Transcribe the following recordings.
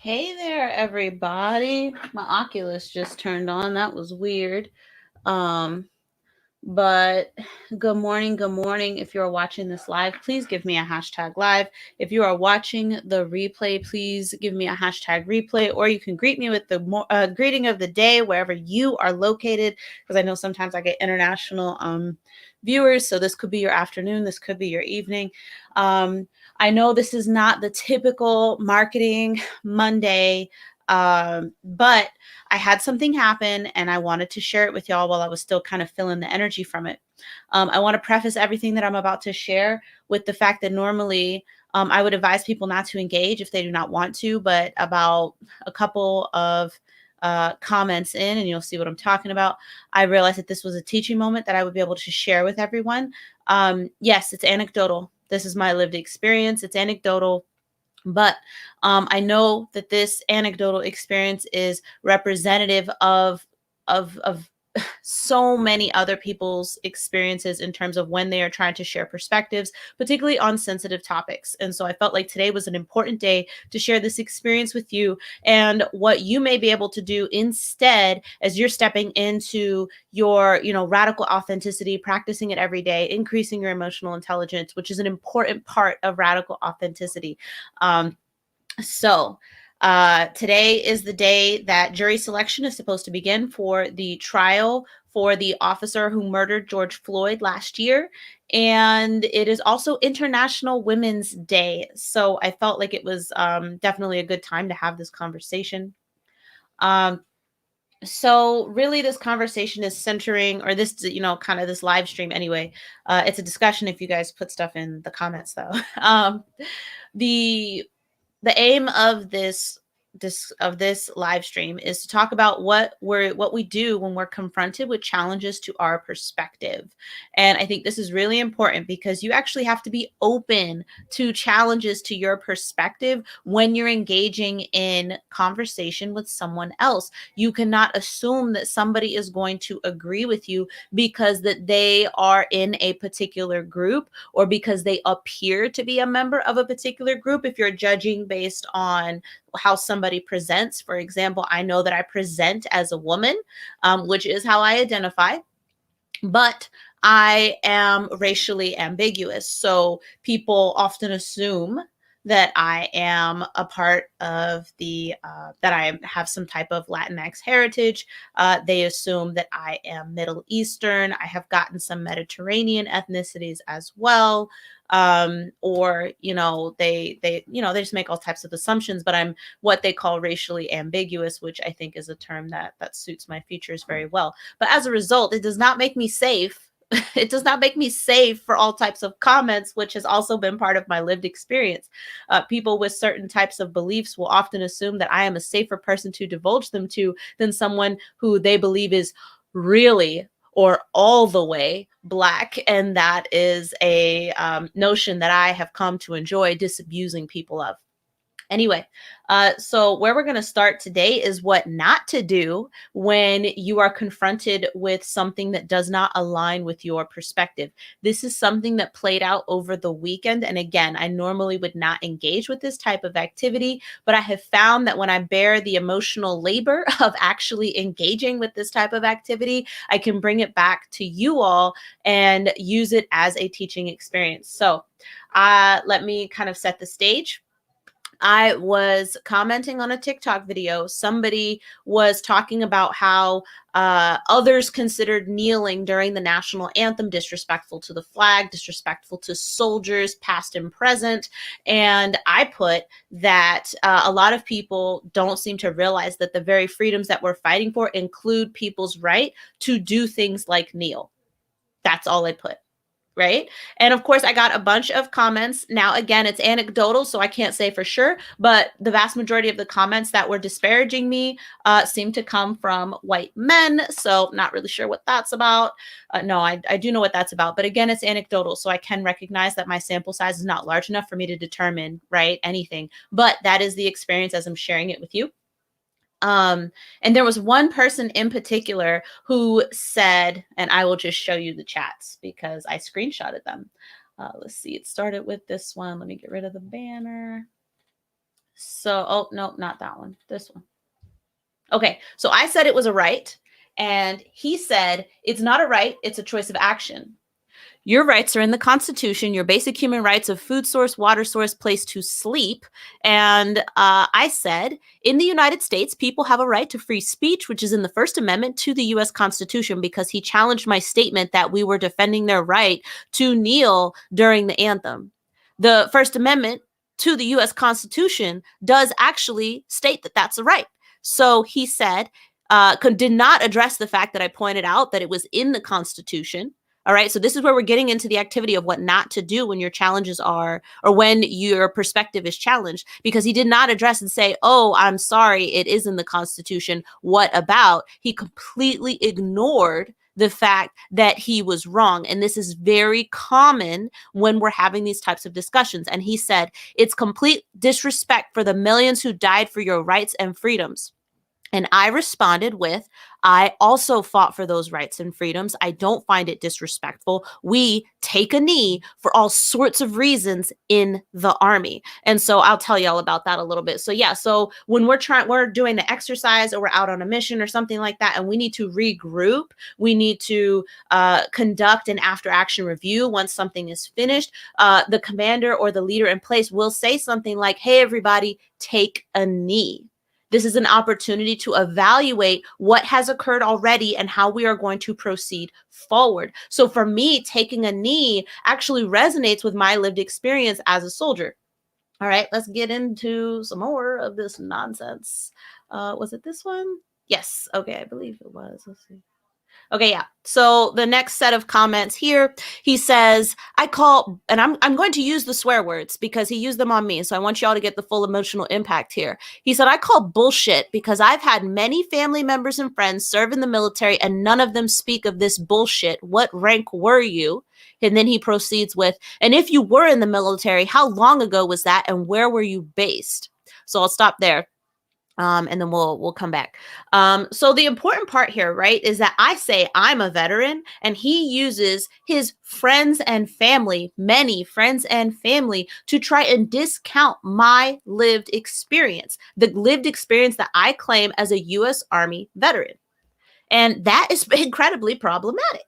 Hey there, everybody. My Oculus just turned on. That was weird. Um, but good morning. Good morning. If you're watching this live, please give me a hashtag live. If you are watching the replay, please give me a hashtag replay, or you can greet me with the greeting of the day wherever you are located. Because I know sometimes I get international viewers, so this could be your afternoon, this could be your evening. I know this is not the typical marketing Monday, but I had something happen and I wanted to share it with y'all while I was still kind of feeling the energy from it. I want to preface everything that I'm about to share with the fact that normally I would advise people not to engage if they do not want to, but about a couple of comments in, and you'll see what I'm talking about, I realized that this was a teaching moment that I would be able to share with everyone. Yes, it's anecdotal. This is my lived experience. It's anecdotal. But I know that this anecdotal experience is representative of so many other people's experiences in terms of when they are trying to share perspectives, particularly on sensitive topics. And so I felt like today was an important day to share this experience with you and what you may be able to do instead as you're stepping into your, radical authenticity, practicing it every day, increasing your emotional intelligence, which is an important part of radical authenticity. Um, so today is the day that jury selection is supposed to begin for the trial for the officer who murdered George Floyd last year. And it is also International Women's Day. So I felt like it was definitely a good time to have this conversation. Um, so really this conversation is centering, or this, kind of this live stream anyway. It's a discussion if you guys put stuff in the comments though. The the aim of this live stream is to talk about what we do when we're confronted with challenges to our perspective. And I think this is really important because you actually have to be open to challenges to your perspective when you're engaging in conversation with someone else. You cannot assume that somebody is going to agree with you because that they are in a particular group or because they appear to be a member of a particular group. If you're judging based on how somebody presents, for example, I know that I present as a woman, which is how I identify, but I am racially ambiguous. So people often assume that I am a part of that I have some type of Latinx heritage. They assume that I am Middle Eastern. I have gotten some Mediterranean ethnicities as well. Or, they just make all types of assumptions, but I'm what they call racially ambiguous, which I think is a term that suits my features very well. But as a result, it does not make me safe. It does not make me safe for all types of comments, which has also been part of my lived experience. People with certain types of beliefs will often assume that I am a safer person to divulge them to than someone who they believe is really or all the way Black. And that is a notion that I have come to enjoy disabusing people of. Anyway, so where we're going to start today is what not to do when you are confronted with something that does not align with your perspective. This is something that played out over the weekend. And again, I normally would not engage with this type of activity, but I have found that when I bear the emotional labor of actually engaging with this type of activity, I can bring it back to you all and use it as a teaching experience. So let me kind of set the stage. I was commenting on a TikTok video. Somebody was talking about how others considered kneeling during the national anthem disrespectful to the flag, disrespectful to soldiers, past and present. And I put that a lot of people don't seem to realize that the very freedoms that we're fighting for include people's right to do things like kneel. That's all I put. Right. And of course, I got a bunch of comments. Now, again, it's anecdotal, so I can't say for sure, but the vast majority of the comments that were disparaging me seem to come from white men. So not really sure what that's about. No, I do know what that's about. But again, it's anecdotal. So I can recognize that my sample size is not large enough for me to determine, right, anything. But that is the experience as I'm sharing it with you. And there was one person in particular who said, and I will just show you the chats because I screenshotted them. Let's see, it started with this one. Let me get rid of the banner. So, oh, no, not that one. This one. Okay. So I said it was a right. And he said it's not a right, it's a choice of action. Your rights are in the Constitution, your basic human rights of food source, water source, place to sleep. And I said, in the United States, people have a right to free speech, which is in the First Amendment to the U.S. Constitution, because he challenged my statement that we were defending their right to kneel during the anthem. The First Amendment to the U.S. Constitution does actually state that that's a right. So he said, did not address the fact that I pointed out that it was in the Constitution. All right. So this is where we're getting into the activity of what not to do when your challenges are, or when your perspective is challenged, because he did not address and say, oh, I'm sorry, it is in the Constitution. What about? He completely ignored the fact that he was wrong. And this is very common when we're having these types of discussions. And he said, it's complete disrespect for the millions who died for your rights and freedoms. And I responded with, I also fought for those rights and freedoms. I don't find it disrespectful. We take a knee for all sorts of reasons in the Army. And so I'll tell you all about that a little bit. So yeah, so when we're doing the exercise, or we're out on a mission or something like that, and we need to regroup, we need to conduct an after action review once something is finished, the commander or the leader in place will say something like, hey, everybody, take a knee. This is an opportunity to evaluate what has occurred already and how we are going to proceed forward. So for me, taking a knee actually resonates with my lived experience as a soldier. All right, let's get into some more of this nonsense. Was it this one? Yes. Okay, I believe it was. Let's see. Okay, yeah. So the next set of comments here, he says, and I'm going to use the swear words because he used them on me. So I want y'all to get the full emotional impact here. He said, I call bullshit because I've had many family members and friends serve in the military and none of them speak of this bullshit. What rank were you? And then he proceeds with, and if you were in the military, how long ago was that and where were you based? So I'll stop there. And then we'll come back. So the important part here, right, is that I say I'm a veteran, and he uses his friends and family, many friends and family, to try and discount my lived experience, the lived experience that I claim as a U.S. Army veteran. And that is incredibly problematic.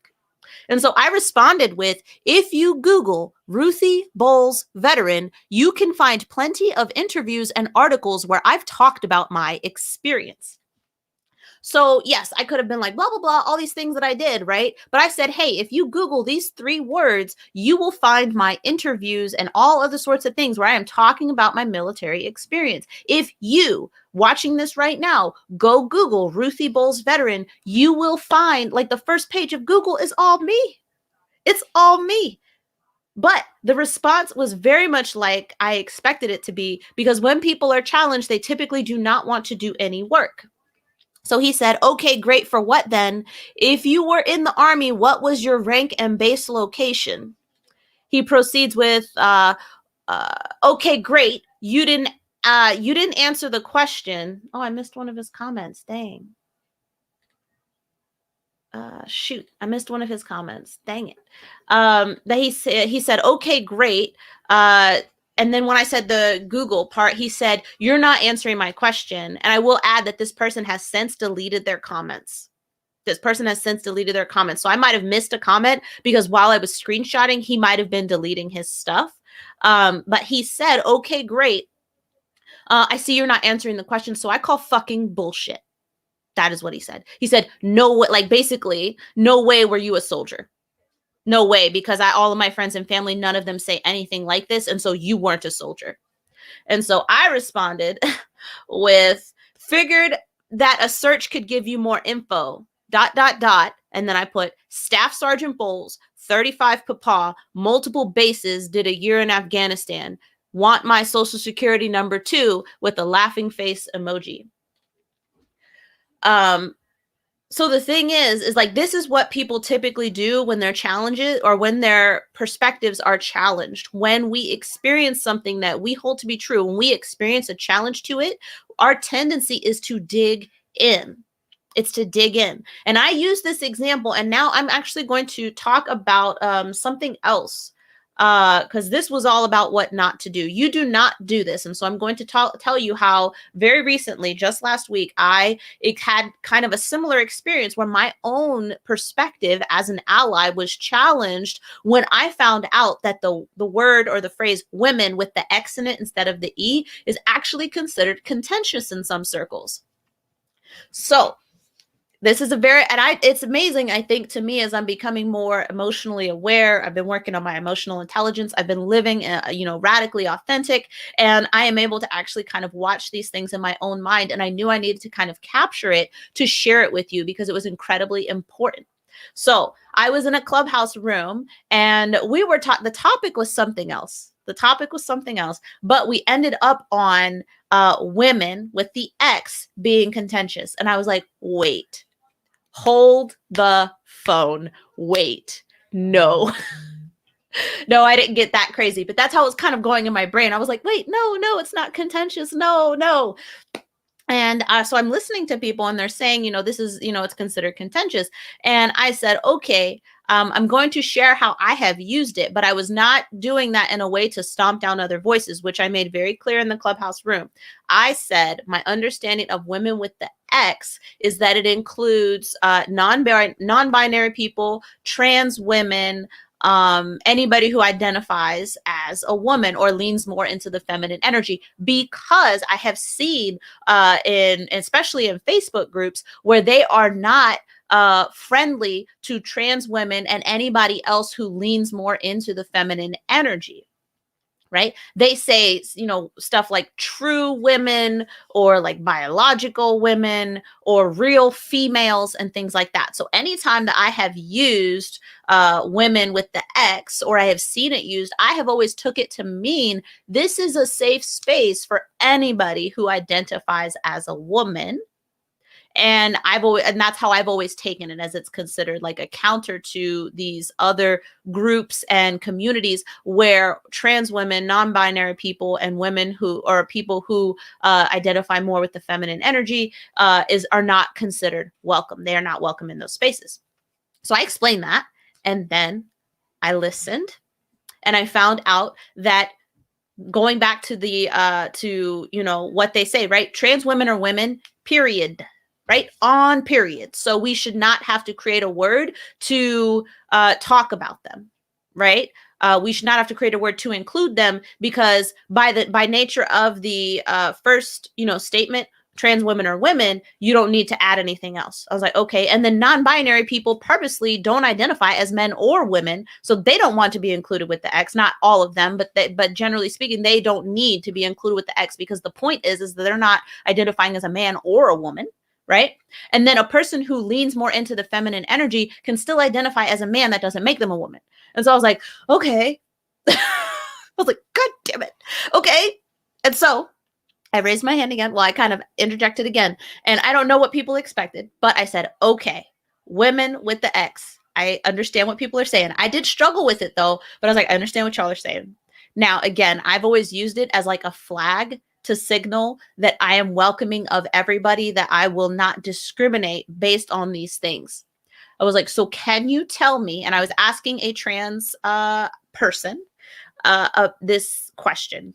And so I responded with, if you Google Ruthie Bowles veteran, you can find plenty of interviews and articles where I've talked about my experience. So yes, I could have been like, blah, blah, blah, all these things that I did, right? But I said, hey, if you Google these 3 words, you will find my interviews and all other sorts of things where I am talking about my military experience. If you watching this right now, go Google Ruthie Bowles veteran, you will find, like, the first page of Google is all me. It's all me. But the response was very much like I expected it to be, because when people are challenged, they typically do not want to do any work. So he said, okay, great. For what then? If you were in the Army, what was your rank and base location? He proceeds with, okay, great. You didn't answer the question. Oh, I missed one of his comments. Dang. Shoot, I missed one of his comments. Dang it. That he said, okay, great. And then when I said the Google part, he said, you're not answering my question. And I will add that this person has since deleted their comments. This person has since deleted their comments. So I might have missed a comment because while I was screenshotting, he might have been deleting his stuff. But he said, okay, great. I see you're not answering the question. So I call fucking bullshit. That is what he said. He said, no way, like basically, no way were you a soldier. No way, because all of my friends and family, none of them say anything like this. And so you weren't a soldier. And so I responded with, figured that a search could give you more info, ... And then I put Staff Sergeant Bowles, 35 Papa, multiple bases, did a year in Afghanistan. Want my social security number too, with a laughing face emoji. So the thing is like, this is what people typically do when they're challenges, or when their perspectives are challenged. When we experience something that we hold to be true, when we experience a challenge to it, our tendency is to dig in. It's to dig in. And I use this example, and now I'm actually going to talk about something else because this was all about what not to do. You do not do this. And so I'm going to tell you how very recently, just last week, it had kind of a similar experience where my own perspective as an ally was challenged when I found out that the word or the phrase women with the X in it instead of the E is actually considered contentious in some circles. So this is it's amazing, I think, to me, as I'm becoming more emotionally aware. I've been working on my emotional intelligence. I've been living, radically authentic, and I am able to actually kind of watch these things in my own mind. And I knew I needed to kind of capture it to share it with you because it was incredibly important. So I was in a clubhouse room and we were the topic was something else. The topic was something else, but we ended up on women with the X being contentious. And I was like, wait, hold the phone. Wait, no. No, I didn't get that crazy, but that's how it was kind of going in my brain. I was like, wait, no, it's not contentious. No. And so I'm listening to people and they're saying, this is, it's considered contentious. And I said, okay, I'm going to share how I have used it, but I was not doing that in a way to stomp down other voices, which I made very clear in the clubhouse room. I said, my understanding of women with the X is that it includes non-binary people, trans women, anybody who identifies as a woman or leans more into the feminine energy, because I have seen especially in Facebook groups where they are not friendly to trans women and anybody else who leans more into the feminine energy. Right? They say, stuff like true women or like biological women or real females and things like that. So anytime that I have used women with the X, or I have seen it used, I have always took it to mean this is a safe space for anybody who identifies as a woman. And that's how I've always taken it, as it's considered like a counter to these other groups and communities where trans women, non-binary people, and women people who identify more with the feminine energy are not considered welcome. They are not welcome in those spaces. So I explained that, and then I listened, and I found out that going back to what they say, right? Trans women are women, period. Right? On period. So we should not have to create a word to talk about them, right? We should not have to create a word to include them, because by nature of the first, statement, trans women are women, you don't need to add anything else. I was like, okay. And then non-binary people purposely don't identify as men or women, so they don't want to be included with the X. Not all of them, but generally speaking, they don't need to be included with the X, because the point is that they're not identifying as a man or a woman. Right? And then a person who leans more into the feminine energy can still identify as a man. That doesn't make them a woman. And so I was like, okay. I was like, God damn it. Okay. And so I raised my hand again. Well, I kind of interjected again. And I don't know what people expected, but I said, okay, women with the X. I understand what people are saying. I did struggle with it though, but I was like, I understand what y'all are saying. Now, again, I've always used it as like a flag to signal that I am welcoming of everybody, that I will not discriminate based on these things. I was like, so can you tell me? And I was asking a trans person this question,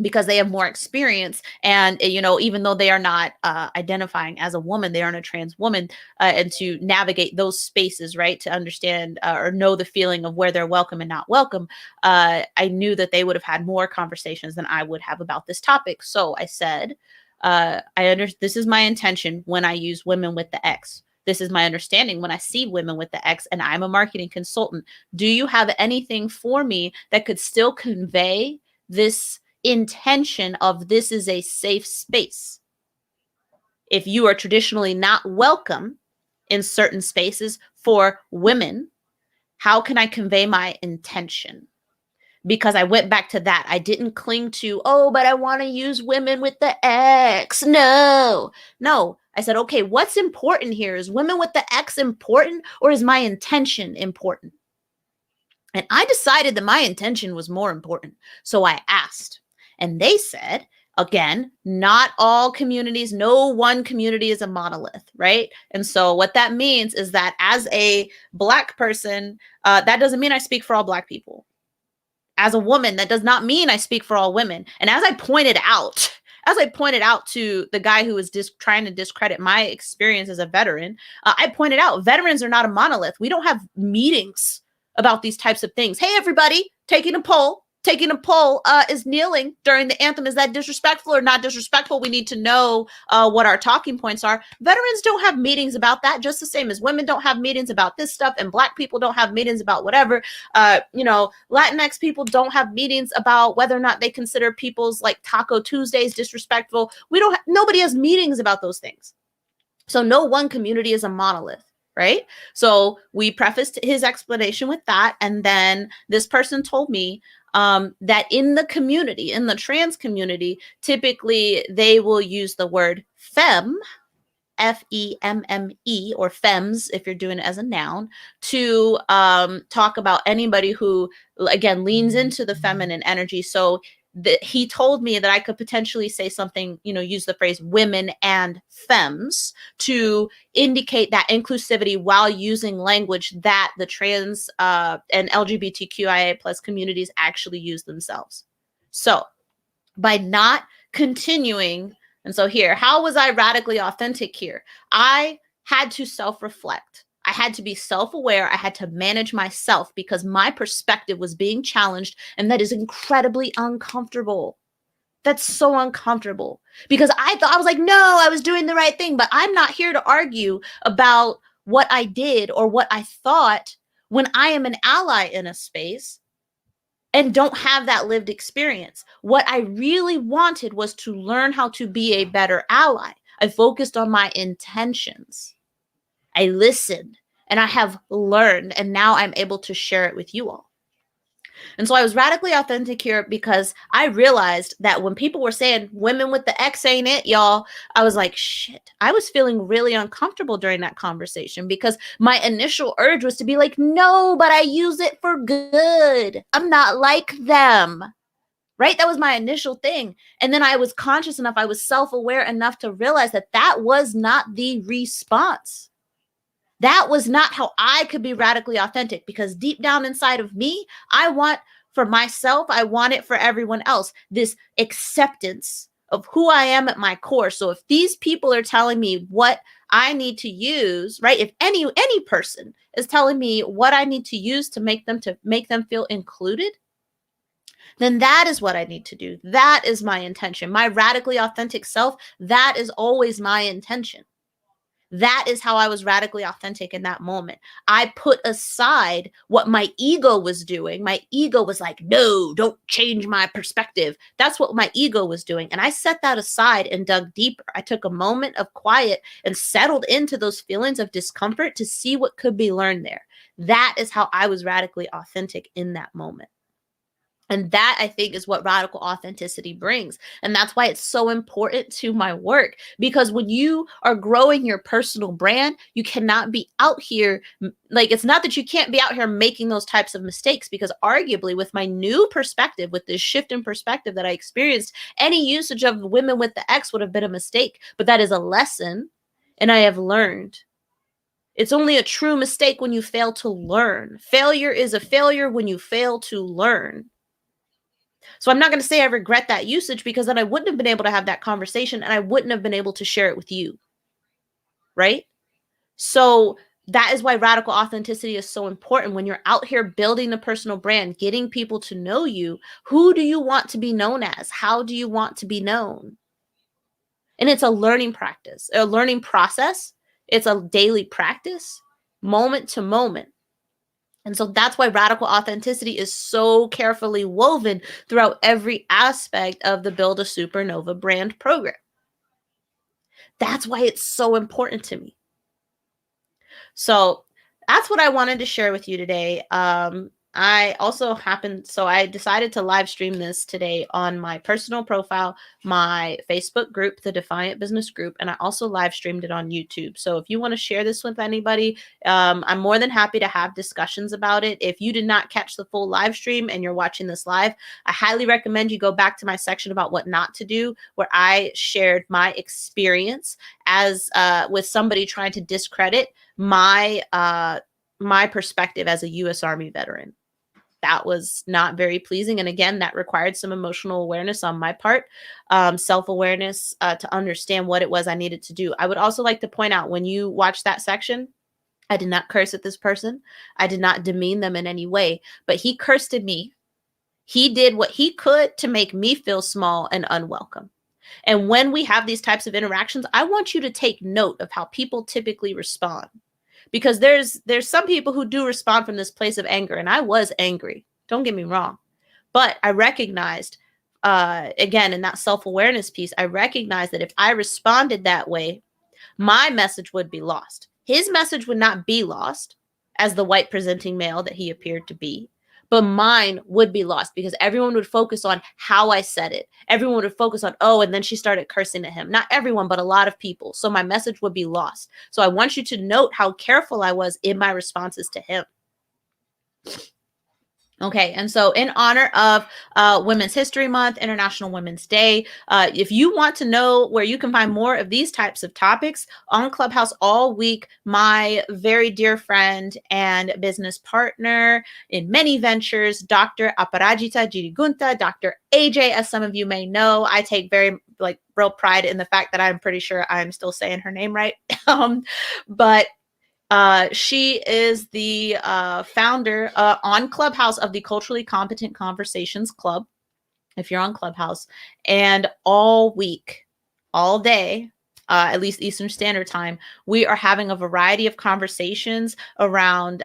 because they have more experience. And, even though they are not identifying as a woman, they aren't a trans woman, and to navigate those spaces, right, to understand or know the feeling of where they're welcome and not welcome, I knew that they would have had more conversations than I would have about this topic. So I said, this is my intention when I use women with the X. This is my understanding when I see women with the X, and I'm a marketing consultant. Do you have anything for me that could still convey this intention of this is a safe space? If you are traditionally not welcome in certain spaces for women, how can I convey my intention? Because I went back to that. I didn't cling to, but I want to use women with the X. No. I said, okay, what's important here? Is women with the X important, or is my intention important? And I decided that my intention was more important. So I asked. And they said, again, not all communities, no one community is a monolith, right? And so what that means is that as a Black person, that doesn't mean I speak for all Black people. as a woman, that does not mean I speak for all women. And as I pointed out, to the guy who was trying to discredit my experience as a veteran, I pointed out veterans are not a monolith. We don't have meetings about these types of things. Hey, everybody, taking a poll. Is kneeling during the anthem, is that disrespectful or not disrespectful? We need to know what our talking points are. Veterans don't have meetings about that, just the same as women don't have meetings about this stuff, and Black people don't have meetings about whatever. Latinx people don't have meetings about whether or not they consider people's like Taco Tuesdays disrespectful. Nobody has meetings about those things. So no one community is a monolith. Right? So we prefaced his explanation with that. And then this person told me that in the community, in the trans community, typically they will use the word femme, F-E-M-M-E, or femmes, if you're doing it as a noun, to talk about anybody who, again, leans into the feminine energy. So he told me that I could potentially say something, use the phrase women and femmes to indicate that inclusivity while using language that the trans and LGBTQIA plus communities actually use themselves. So by not continuing, and so here, how was I radically authentic here? I had to self-reflect. I had to be self-aware. I had to manage myself because my perspective was being challenged, and that is incredibly uncomfortable. That's so uncomfortable because I was like, no, I was doing the right thing, but I'm not here to argue about what I did or what I thought when I am an ally in a space and don't have that lived experience. What I really wanted was to learn how to be a better ally. I focused on my intentions. I listened and I have learned, and now I'm able to share it with you all. And so I was radically authentic here because I realized that when people were saying women with the X ain't it, y'all, I was like, shit, I was feeling really uncomfortable during that conversation because my initial urge was to be like, no, but I use it for good. I'm not like them. Right? That was my initial thing. And then I was conscious enough, I was self-aware enough to realize that that was not the response. That was not how I could be radically authentic, because deep down inside of me, I want for myself, I want it for everyone else, this acceptance of who I am at my core. So if these people are telling me what I need to use, right? If any person is telling me what I need to use to make them feel included, then that is what I need to do. That is my intention. My radically authentic self, that is always my intention. That is how I was radically authentic in that moment. I put aside what my ego was doing. My ego was like, no, don't change my perspective. That's what my ego was doing. And I set that aside and dug deeper. I took a moment of quiet and settled into those feelings of discomfort to see what could be learned there. That is how I was radically authentic in that moment. And that, I think, is what radical authenticity brings. And that's why it's so important to my work, because when you are growing your personal brand, you cannot be out here. Like, it's not that you can't be out here making those types of mistakes, because arguably with my new perspective, with this shift in perspective that I experienced, any usage of women with the X would have been a mistake. But that is a lesson, and I have learned. It's only a true mistake when you fail to learn. Failure is a failure when you fail to learn. So I'm not going to say I regret that usage, because then I wouldn't have been able to have that conversation and I wouldn't have been able to share it with you. Right? So that is why radical authenticity is so important. When you're out here building a personal brand, getting people to know you, who do you want to be known as? How do you want to be known? And it's a learning practice, a learning process. It's a daily practice, moment to moment. And so that's why radical authenticity is so carefully woven throughout every aspect of the Build a Supernova brand program. That's why it's so important to me. So that's what I wanted to share with you today. I decided to live stream this today on my personal profile, my Facebook group, the Defiant Business Group, and I also live streamed it on YouTube. So if you want to share this with anybody, I'm more than happy to have discussions about it. If you did not catch the full live stream and you're watching this live, I highly recommend you go back to my section about what not to do, where I shared my experience as with somebody trying to discredit my perspective as a U.S. Army veteran. that was not very pleasing. And again, that required some emotional awareness on my part, self-awareness, to understand what it was I needed to do. I would also like to point out, when you watch that section, I did not curse at this person. I did not demean them in any way, but he cursed at me. He did what he could to make me feel small and unwelcome. And when we have these types of interactions, I want you to take note of how people typically respond, because there's some people who do respond from this place of anger, and I was angry. Don't get me wrong, but I recognized, again, in that self-awareness piece, I recognized that if I responded that way, my message would be lost. His message would not be lost as the white presenting male that he appeared to be, but mine would be lost because everyone would focus on how I said it. Everyone would focus on, oh, and then she started cursing at him. Not everyone, but a lot of people. So my message would be lost. So I want you to note how careful I was in my responses to him. Okay, and so in honor of Women's History Month, International Women's Day, if you want to know where you can find more of these types of topics on Clubhouse all week, my very dear friend and business partner in many ventures, Dr. Aparajita Girigunta, Dr. AJ, as some of you may know, I take very real pride in the fact that I'm pretty sure I'm still saying her name right. But she is the founder on Clubhouse of the Culturally Competent Conversations Club, if you're on Clubhouse. And all week, all day, at least Eastern Standard Time, we are having a variety of conversations around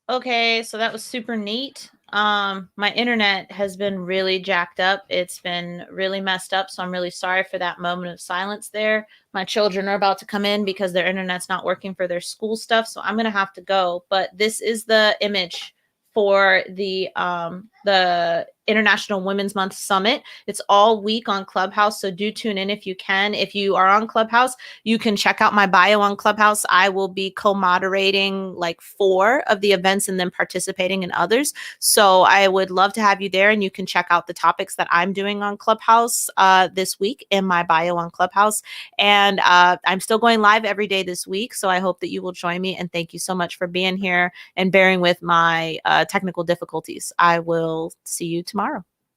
Okay, so that was super neat. My internet has been really jacked up. It's been really messed up, so I'm really sorry for that moment of silence there. My children are about to come in because their internet's not working for their school stuff, so I'm gonna have to go. But this is the image for the International Women's Month Summit. It's all week on Clubhouse, so do tune in if you can. If you are on Clubhouse, you can check out my bio on Clubhouse. I will be co-moderating like 4 of the events and then participating in others. So I would love to have you there, and you can check out the topics that I'm doing on Clubhouse this week in my bio on Clubhouse. And I'm still going live every day this week, so I hope that you will join me. And thank you so much for being here and bearing with my technical difficulties. I will see you tomorrow.